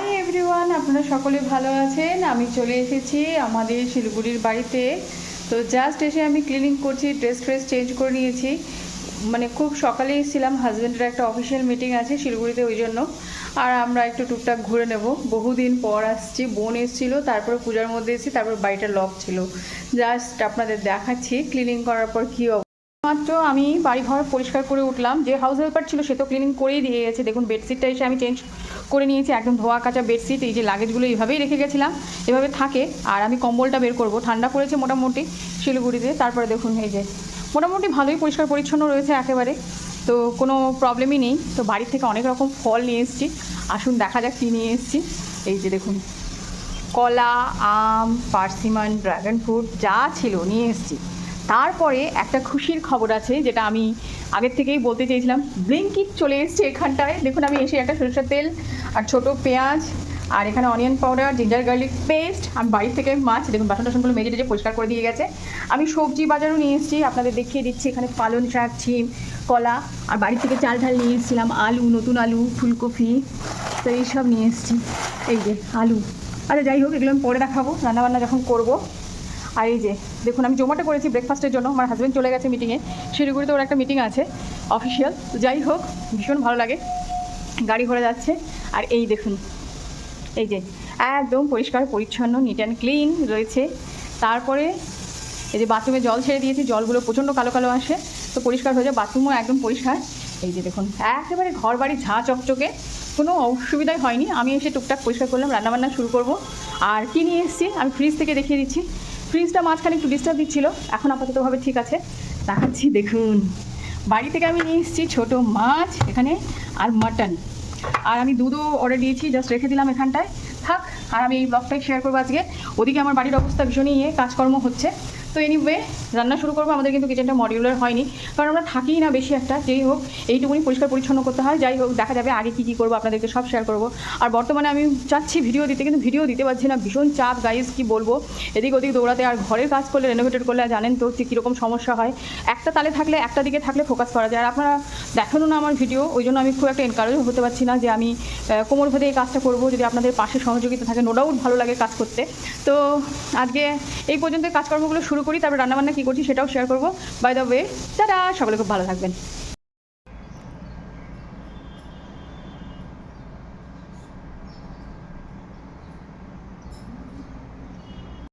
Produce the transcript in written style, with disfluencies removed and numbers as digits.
Hi everyone, আপনারা সকলে ভালো আছেন। আমি চলে এসেছি আমাদের শিলিগুড়ির বাড়িতে। তো জাস্ট এসে আমি ক্লিনিং করছি, ড্রেস চেঞ্জ করে নিয়েছি। মানে খুব সকালে এসেছিলাম, হাজব্যান্ডের একটা অফিসিয়াল মিটিং আছে শিলিগুড়িতে, ওই জন্য। আর আমরা একটু টুকটাক ঘুরে নেব, বহুদিন পর আসছি। বোন এসেছিলো, তারপরে পূজার মধ্যে এসেছি, তারপর বাড়িটা লক ছিল। জাস্ট আপনাদের দেখাচ্ছি ক্লিনিং করার পর কী মাত্র আমি বাড়িঘর পরিষ্কার করে উঠলাম। যে হাউস হেল্পার ছিল সে তো ক্লিনিং করেই দিয়ে গেছে। দেখুন বেডশিটটা এসে আমি চেঞ্জ করে নিয়েছি, একদম ধোয়া কাচা বেডশিট। এই যে লাগেজগুলো এইভাবেই রেখে গেছিলাম, এভাবে থাকে। আর আমি কম্বলটা বের করব, ঠান্ডা পড়েছে মোটামুটি শিলিগুড়িতে। তারপরে দেখুন এই যে মোটামুটি ভালোই পরিষ্কার পরিচ্ছন্ন রয়েছে একেবারে, তো কোনো প্রবলেমই নেই। তো বাড়ি থেকে অনেক রকম ফল নিয়ে এসেছি, আসুন দেখা যাক কী নিয়ে এসেছি। এই যে দেখুন, কলা, আম, পার্সিমন, ড্রাগন ফ্রুট যা ছিল নিয়ে এসেছি। তারপরে একটা খুশির খবর আছে, যেটা আমি আগের থেকেই বলতে চেয়েছিলাম। ব্লিঙ্কিট চলে এসেছে এখানটায়। দেখুন আমি এসে একটা সরষের তেল আর ছোটো পেঁয়াজ আর এখানে onion powder, ginger garlic paste. আমি বাড়ির থেকে মাছ, দেখুন বাসন টাসনগুলো মেজে টেজে পরিষ্কার করে দিয়ে গেছে। আমি সবজি বাজারও নিয়ে এসেছি, আপনাদের দেখিয়ে দিচ্ছি। এখানে পালং শাক, ছিম, কলা, আর বাড়ি থেকে চাল ঢাল নিয়ে এসেছিলাম, আলু, নতুন আলু, ফুলকপি। তো এইসব নিয়ে এসেছি। এই যে আলু। আচ্ছা যাই হোক, এগুলো আমি পরে দেখাবো রান্নাবান্না যখন করব। আর এই যে দেখুন, আমি জোম্যাটো করেছি ব্রেকফাস্টের জন্য। আমার হাজব্যান্ড চলে গেছে মিটিংয়ে, শিলিগুড়িতে ওর একটা মিটিং আছে অফিসিয়াল। তো যাই হোক, ভীষণ ভালো লাগে, গাড়ি ঘোড়া যাচ্ছে। আর এই দেখুন, এই যে একদম পরিষ্কার পরিচ্ছন্ন, নিট অ্যান্ড ক্লিন রয়েছে। তারপরে এই যে বাথরুমে জল ছেড়ে দিয়েছি, জলগুলো প্রচণ্ড কালো কালো আসে, তো পরিষ্কার হয়ে যায়। বাথরুমও একদম পরিষ্কার। এই যে দেখুন, একেবারে ঘর বাড়ি ঝাঁ চকচকে, কোনো অসুবিধাই হয়নি। আমি এসে টুকটাক পরিষ্কার করলাম, রান্নাবান্না শুরু করব। আর কী নিয়ে এসেছি আমি ফ্রিজ থেকে দেখিয়ে দিচ্ছি। ফ্রিজটা মাঝখানে একটু ডিস্টার্ব দিচ্ছিল, এখন আপাততভাবে ঠিক আছে, দেখাচ্ছি। দেখুন, বাড়ি থেকে আমি নিয়ে এসেছি ছোটো মাছ এখানে, আর মাটন। আর আমি দুধও অর্ডার দিয়েছি, জাস্ট রেখে দিলাম এখানটায়, থাক। আর আমি এই ব্লগটাই শেয়ার করবো আজকে। ওদিকে আমার বাড়ির অবস্থা ভীষণই কাজকর্ম হচ্ছে। তো এনিওয়ে, রান্না শুরু করবো। আমাদের কিন্তু কিচেনটা মডিউলার হয়নি, কারণ আমরা থাকিই না বেশি একটা। যেই হোক, এইটুকুনি পরিষ্কার পরিচ্ছন্ন করতে হয়। যাই হোক, দেখা যাবে আগে কী করবো, আপনাদেরকে সব শেয়ার করবো। আর বর্তমানে আমি চাচ্ছি ভিডিও দিতে, কিন্তু ভিডিও দিতে পারছি না, ভীষণ চাপ গাইজ, কি বলবো। এদিক ওদিক দৌড়াতে, আর ঘরের কাজ করলে, রেনোভেটেড করলে জানেন তো কীরকম সমস্যা হয়। একটা তালে থাকলে, একটা দিকে থাকলে ফোকাস করা যায়। আর আপনারা দেখানো না আমার ভিডিও, ওই জন্য আমি খুব একটা এনকারেজ হতে পারছি না যে আমি কোমর ভেদে এই কাজটা করবো। যদি আপনাদের পাশে সহযোগিতা থাকে, নো ডাউট ভালো লাগে কাজ করতে। তো আজকে এই পর্যন্ত কাজকর্মগুলো শুরু করি, তারপর রান্নাবান্না কী করছি সেটাও শেয়ার করবো। বাই দ্য ওয়ে, টাটা, সকলে খুব ভালো থাকবেন।